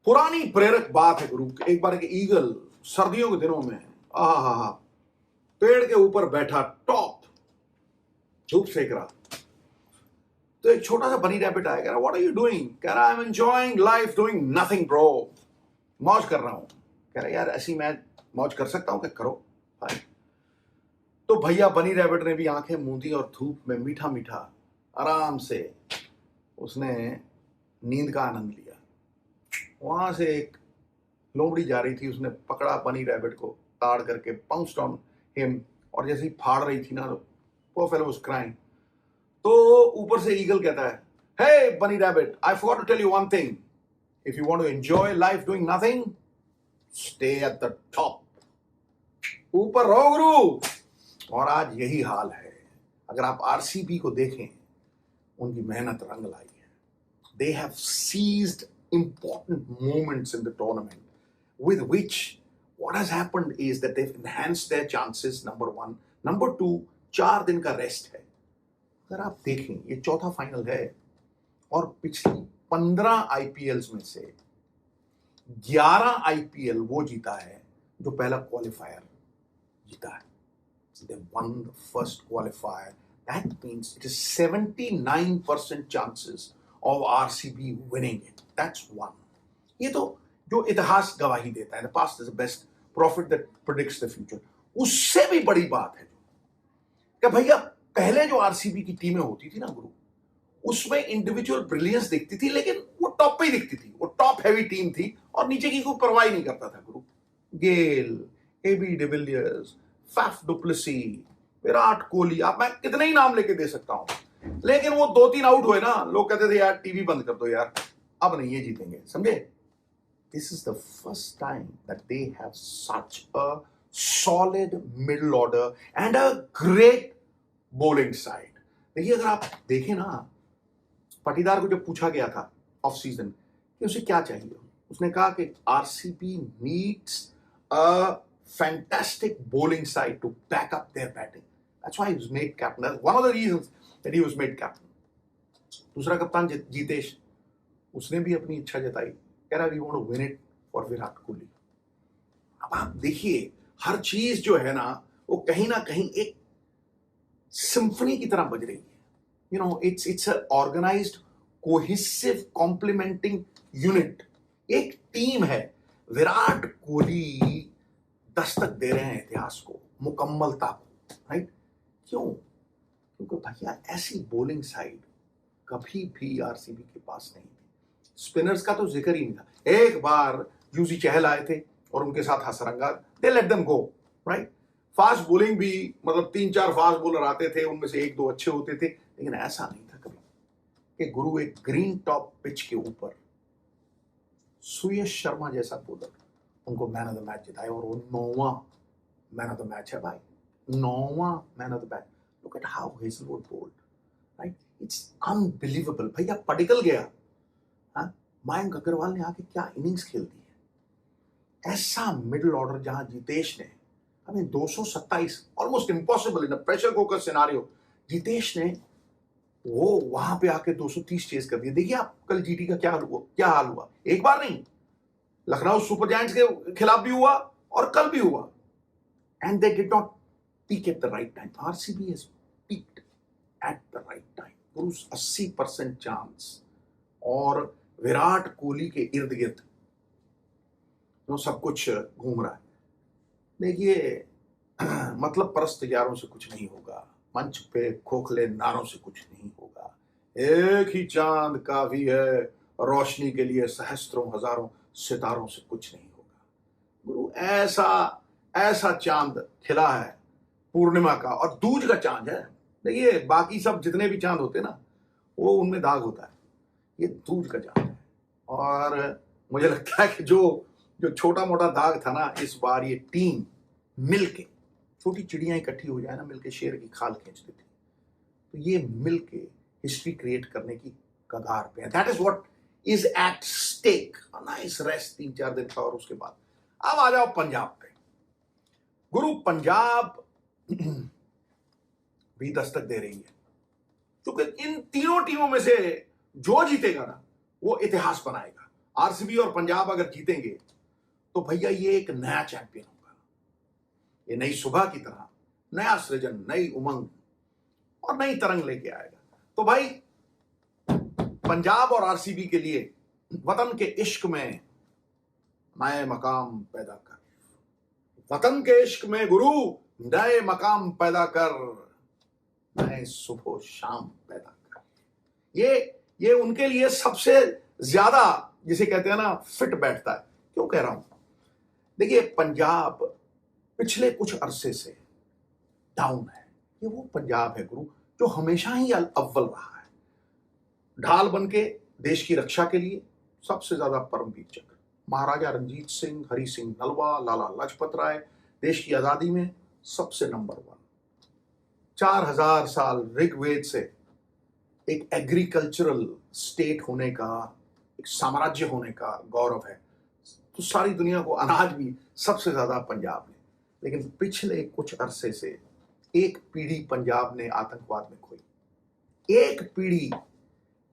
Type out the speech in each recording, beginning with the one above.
पुरानी प्रेरक बात है गुरु। एक बार एक ईगल सर्दियों के दिनों में आहा पेड़ के ऊपर बैठा, टॉप, धूप सेक रहा। तो एक छोटा सा बनी रैबिट आया, कह रहा व्हाट आर यू डूइंग? कह रहा I am enjoying life, doing nothing bro, मौज कर रहा हूं। कह रहा यार ऐसी मैं मौज कर सकता हूं? क्या करो भाई। तो भैया बनी रैबिट ने भी आंखें मूंदी और धूप में मीठा मीठा आराम से उसने नींद का आनंद लिया। वहां से एक लोमड़ी जा रही थी, उसने पकड़ा बनी रैबिट को, ताड़ करके पाउंस्ड ऑन हिम, और जैसे ही फाड़ रही थी ना, वो फेलो वाज क्राइंग। तो ऊपर से ईगल कहता है, hey bunny rabbit, I forgot to tell you one thing, if you want to enjoy life doing nothing, stay at the top, ऊपर रहो गुरु। और आज यही हाल है। अगर आप आरसीबी को देखें, उनकी मेहनत रंग लाई है। They have seized important moments in the tournament, with which what has happened is that they've enhanced their chances, number one. Number two, 4 दिन का रेस्ट है। अगर आप देखें, ये चौथा फाइनल है और पिछली 15 आईपीएल्स में से 11 आईपीएल वो जीता है जो पहला क्वालिफायर जीता है। They won the first qualifier. That means it is 79% chances of RCB winning it. That's one. ये तो जो इतिहास गवाही देता है, the past is the best prophet that predicts the future. उससे भी बड़ी बात है कि भैया पहले जो आरसीबी की टीमें होती थी ना गुरु, उसमें इंडिविजुअल ब्रिलियंस दिखती थी, लेकिन वो टॉप पे ही दिखती थी। वो टॉप हैवी टीम थी और नीचे की कोई परवाह नहीं करता था गुरु। Gayle, AB de Villiers, Faf du Plessis, Virat Kohli, आप मैं कितने ही नाम लेके दे सकता हूं। लेकिन वो 2-3 आउट हुए ना, लोग कहते थे यार टीवी बंद कर दो यार, अब नहीं ये जीतेंगे, समझे। This is the first time that they have such a solid middle order and a great bowling side. देखिए, अगर आप देखें ना, पाटीदार को जब पूछा गया था ऑफ सीजन कि उसे क्या चाहिए, उसने कहा कि RCB needs a fantastic bowling side to back up their batting. That's why he was made captain. That's one of the reasons that he was made captain. दूसरा कप्तान जीतेश, उसने भी अपनी इच्छा जताई, कह रहा we want to win it for Virat Kohli. अब आप देखिए, हर चीज जो है ना, वो कहीं ना कहीं एक सिम्फनी की तरह बज रही है। You know, it's an organized, cohesive, complementing unit. एक टीम है। विराट कोहली दस्तक दे रहे हैं इतिहास को, मुकम्मलता को, राइट? क्यों? क्योंकि भैया ऐसी बॉलिंग साइड कभी भी आरसीबी के पास नहीं थी। स्पिनर्स का तो जिक्र ही नहीं था। एक बार यूजी चहल आए थे और उनके साथ Hasaranga, they let them go, right? Fast bowling भी, मतलब 3-4 फास्ट बॉलर आते थे, उनमें से 1-2 अच्छे होते थे, लेकिन ऐसा नहीं था कभी कि गुरु एक ग्रीन टॉप पिच के ऊपर सुयश शर्मा जैसा बॉलर उनको मैन ऑफ द मैच जिताए, और वो 9वां मैन ऑफ द मैच है भाई, 9वां man of the match. Look at how Hazlewood bowled, right? It's unbelievable. भैया पडिकल गया, हाँ, मयंक अग्रवाल ने आके क्या इनिंग्स खेल दी है। ऐसा मिडिल ऑर्डर जहां जितेश ने, हमें 227, almost impossible in a pressure cooker scenario, Jitesh ने वो वहां पे आके 230 चेस कर दिया। देखिए आप कल जीटी का क्या हाल हुआ। एक बार नहीं, लखनऊ सुपर जायंट्स के खिलाफ भी हुआ और कल भी हुआ, and they did not peak at the right time. RCB has peaked eight the right time. Guru 80% chance, और विराट कोहली के इर्द गिर्द सब कुछ घूम रहा है। देखिए, मतलब परस्त यारों से कुछ नहीं होगा, मंच पे खोखले नारों से कुछ नहीं होगा। एक ही चांद काफी है रोशनी के लिए, सहस्त्रों हजारों सितारों से कुछ नहीं होगा। गुरु ऐसा चांद खिला है पूर्णिमा का, और दूज का चांद है। देखिए, बाकी सब जितने भी चांद होते ना, वो उनमें दाग होता है, ये दूज का चांद है। और मुझे लगता है कि जो छोटा मोटा दाग था ना, इस बार ये टीम मिलके, छोटी चिड़ियां इकट्ठी हो जाए ना, मिलके शेर की खाल खींच देती, तो ये मिलके हिस्ट्री क्रिएट करने की कगार पे है। That is what is at stake. Nice rest 3-4 दिन का, और उसके बाद अब आ जाओ पंजाब पे। गुरु पंजाब भी दस्तक दे रही है, क्योंकि इन तीनों टीमों में से जो जीतेगा ना, वो इतिहास बनाएगा। आरसीबी और पंजाब अगर जीतेंगे तो भैया ये एक नया चैंपियन होगा, ये नई सुबह की तरह नया सृजन, नई उमंग और नई तरंग लेके आएगा। तो भाई पंजाब और आरसीबी के लिए वतन के इश्क में नए मकाम पैदा कर, वतन के इश्क में गुरु नए मकाम पैदा कर, नए सुबह शाम पैदा कर। ये उनके लिए सबसे ज्यादा जिसे कहते हैं ना फिट बैठता है। क्यों कह रहा हूं? देखिए पंजाब पिछले कुछ अरसे से डाउन है। ये वो पंजाब है गुरु जो हमेशा ही अव्वल रहा है, ढाल बन के देश की रक्षा के लिए सबसे ज्यादा परमवीर चक्र, महाराजा रंजीत सिंह, हरि सिंह नलवा, लाला लाजपत राय, देश की आजादी में सबसे नंबर 1। 4000 साल ऋग्वेद से एक एग्रीकल्चरल स्टेट होने का, एक साम्राज्य होने का गौरव है। तो सारी दुनिया को अनाज भी सबसे ज्यादा पंजाब ने। लेकिन पिछले कुछ अरसे से एक पीढ़ी पंजाब ने आतंकवाद में खोई, एक पीढ़ी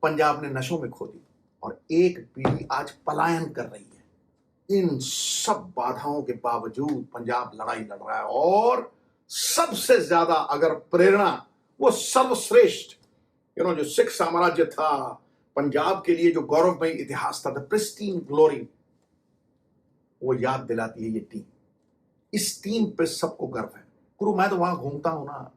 पंजाब ने नशों में खो दी और एक पीढ़ी आज पलायन कर रही है। इन सब बाधाओं के बावजूद पंजाब लड़ाई लड़ रहा है और सबसे ज्यादा अगर प्रेरणा वो सर्वश्रेष्ठ जो सिख साम्राज्य था, पंजाब के लिए जो गौरवमयी इतिहास था, द प्रिस्टीन ग्लोरी, वो याद दिलाती है ये टीम। इस टीम पे सबको गर्व है गुरु। मैं तो वहां घूमता हूं ना,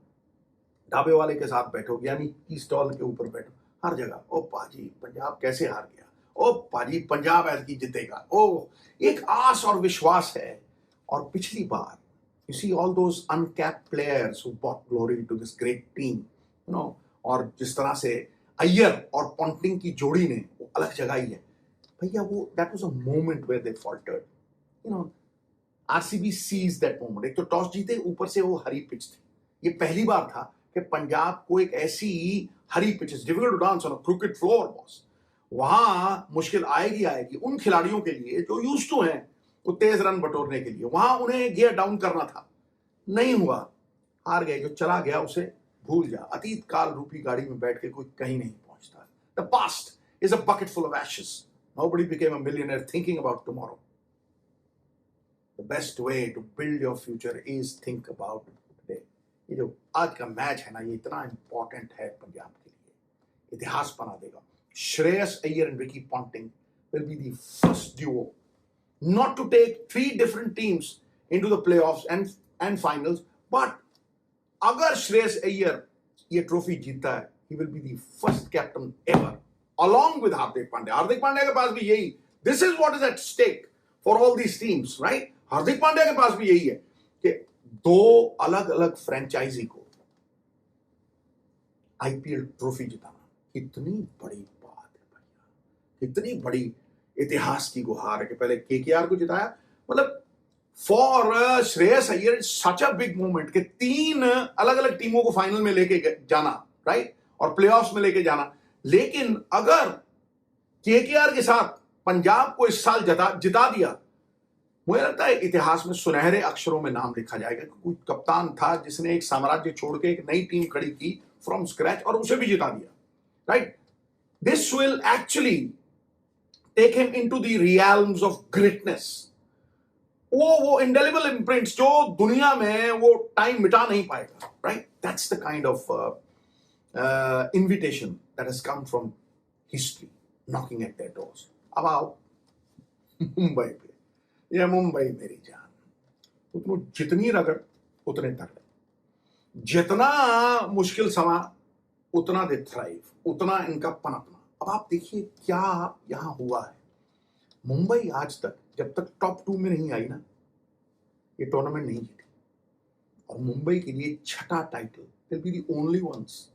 ढाबे वाले के साथ बैठो यानी टी स्टॉल के ऊपर बैठो, हर जगह ओ पाजी पंजाब कैसे हार गया, ओ पाजी पंजाब ऐसी जीतेगा, ओ एक आस और विश्वास है। और पिछली बार you see all those uncapped players who brought glory to this great team, और जिस तरह से अय्यर और पॉन्टिंग की जोड़ी ने वो अलग जगाई है भैया, वो that was a moment where they faltered. RCB seize that moment. एक तो टॉस जीते, ऊपर से वो हरी पिच थी। ये पहली बार था कि पंजाब को एक ऐसी हरी pitch, difficult to dance on a cricket floor boss, वहां मुश्किल आएगी उन खिलाड़ियों के लिए जो यूज्ड टू हैं वो तेज रन बटोरने के लिए। वहां उन्हें गियर डाउन करना था, नहीं हुआ, हार गए। जो चला गया उसे भूल जा, अतीत काल रूपी गाड़ी में बैठ के कोई कहीं नहीं पहुंचता। The past is a bucket full of ashes, nobody became a millionaire thinking about tomorrow. The best way to build your future is think about today. ये जो आज का मैच है ना, ये इतना इंपॉर्टेंट है पंजाब के लिए, इतिहास बना देगा। Shreyas Iyer and Ricky Ponting will be the first duo not to take 3 different teams into the playoffs and finals, but अगर श्रेयस अय्यर ये ट्रॉफी जीतता है, he will be the first captain ever along with Hardik Pandya. Hardik Pandya के पास भी यही, this is what is at stake for all these teams, right? Hardik Pandya के पास भी यही है कि 2 अलग अलग फ्रेंचाइजी को आईपीएल ट्रॉफी जिताना कितनी बड़ी बात है भैया, कितनी बड़ी इतिहास की गुहार है कि पहले केकेआर को जिताया। मतलब for Shreyas Iyer such a big moment कि 3 अलग अलग टीमों को फाइनल में लेके जाना, राइट, और प्लेऑफ्स में लेके जाना। लेकिन अगर केकेआर के साथ पंजाब को इस साल जिता दिया, मुझे लगता है इतिहास में सुनहरे अक्षरों में नाम लिखा जाएगा। कोई कप्तान था जिसने एक साम्राज्य छोड़ के एक नई टीम खड़ी की फ्रॉम स्क्रैच और उसे भी जिता दिया, right. This will actually take him into the realms of greatness। वो indelible imprints जो दुनिया में वो टाइम मिटा नहीं पाएगा, right? That's the kind of invitation that has come from history knocking at their doors। अब आओ मुंबई पे, ये मुंबई मेरी जान, उसको जितनी रगड़ उतने तगड़े, जितना मुश्किल समा उतना दे थ्राइव, उतना इनका पनपना। अब आप देखिए क्या यहां हुआ है। मुंबई आज तक जब तक टॉप 2 में नहीं आई ना, ये टूर्नामेंट नहीं जीती। और मुंबई के लिए 6ठा title, will be the only ones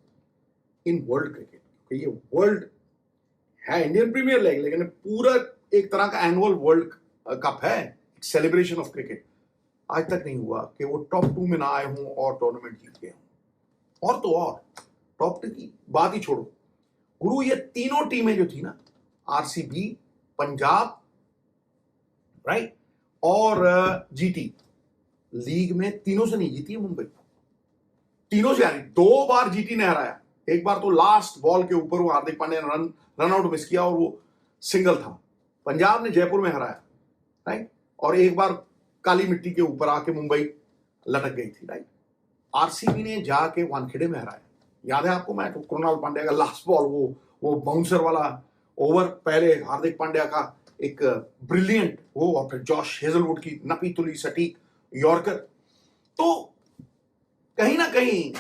in world cricket. क्योंकि ये वर्ल्ड है इंडियन प्रीमियर लीग, लेकिन पूरा एक तरह का एनुअल वर्ल्ड कप है, सेलिब्रेशन ऑफ क्रिकेट। आज तक नहीं हुआ कि वो टॉप 2 में ना आए हों और टूर्नामेंट जीत गए हों। और तो और टॉप 2 की बात ही छोड़ो गुरु, ये तीनों टीमें जो थी ना, आरसीबी, पंजाब, राइट, और जीटी, लीग में तीनों से नहीं जीती है मुंबई, तीनों से। यानी 2 बार जीटी ने हराया। एक बार तो लास्ट बॉल के ऊपर वो हार्दिक पांड्या ने रन आउट मिस किया और वो सिंगल था, पंजाब ने जयपुर में हराया, राइट, और एक बार काली मिट्टी के ऊपर आके मुंबई लटक गई थी, राइट। आरसीबी ने जाके वानखेड़े में हराया, याद है आपको मैच, कृणाल पांड्या का लास्ट बॉल, वो बाउंसर वाला ओवर, पहले हार्दिक पांड्या का एक ब्रिलियंट वो, और फिर जॉश हेजलवुड की नपी तुली सटीक यॉर्कर। तो कहीं ना कहीं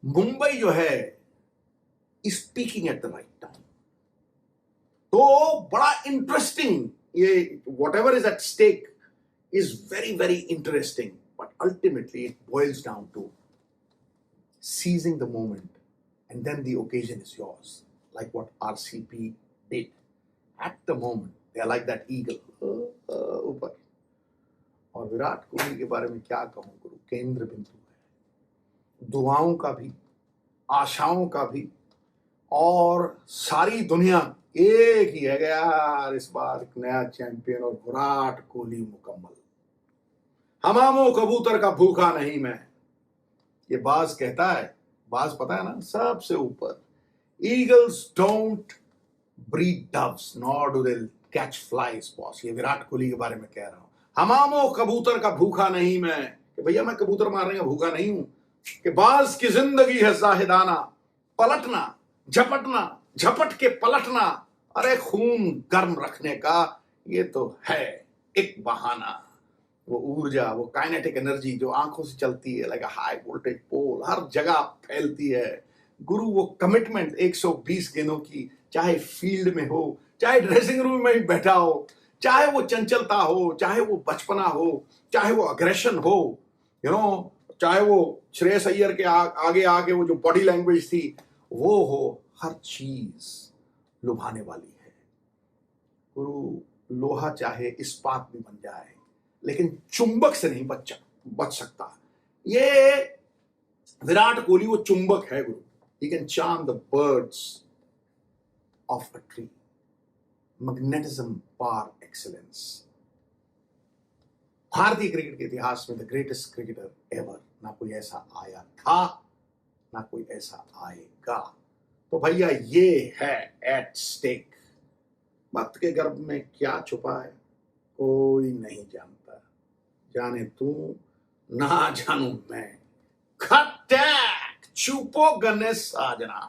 मुंबई जो है speaking at the right time. तो बड़ा इंटरेस्टिंग, ये whatever is at stake is very very interesting, but ultimately it boils down to seizing the moment, and then the occasion is yours, like what RCB did at the moment. They are like that eagle ऊपर। और विराट कोहली के बारे में क्या कहूं गुरु, केंद्र बिंदु है, दुआओं का भी, आशाओं का भी, और सारी दुनिया एक ही है यार, इस बार एक नया चैंपियन, और विराट कोहली मुकम्मल। हमामो कबूतर का भूखा नहीं मैं, ये बाज कहता है, बाज पता है ना, सबसे ऊपर। Eagles don't breed doves nor do they catch flies boss, ये विराट कोहली के बारे में कह रहा हूं। हमामो कबूतर का भूखा नहीं मैं, कि भैया मैं कबूतर मारने का भूखा नहीं हूं, कि बाज की जिंदगी है जाहिदाना, पलटना झपटना, झपट के पलटना, अरे खून गर्म रखने का ये तो है एक बहाना। वो ऊर्जा, वो काइनेटिक एनर्जी जो आंखों से चलती है, लाइक हाई वोल्टेज पोल, हर जगह फैलती है गुरु। वो कमिटमेंट 120 गेंदों की, चाहे फील्ड में हो, चाहे ड्रेसिंग रूम में ही बैठा हो, चाहे वो चंचलता हो, चाहे वो बचपना हो, चाहे वो अग्रेशन हो, यू नो, चाहे वो श्रेयस अय्यर के आगे आगे वो जो बॉडी लैंग्वेज थी वो हो, हर चीज लुभाने वाली है गुरु। लोहा चाहे इस्पात भी बन जाए, लेकिन चुंबक से नहीं बच सकता। ये विराट कोहली वो चुंबक है गुरु। He can charm the birds of a tree, magnetism par excellence. भारतीय क्रिकेट के इतिहास में द ग्रेटेस्ट क्रिकेटर एवर, ना कोई ऐसा आया था, ना कोई ऐसा आएगा। तो भैया ये है एट स्टेक। वक्त के गर्भ में क्या छुपा है कोई नहीं जानता, जाने तू ना जानू मैं। खटैक चुपो गणेश साजना।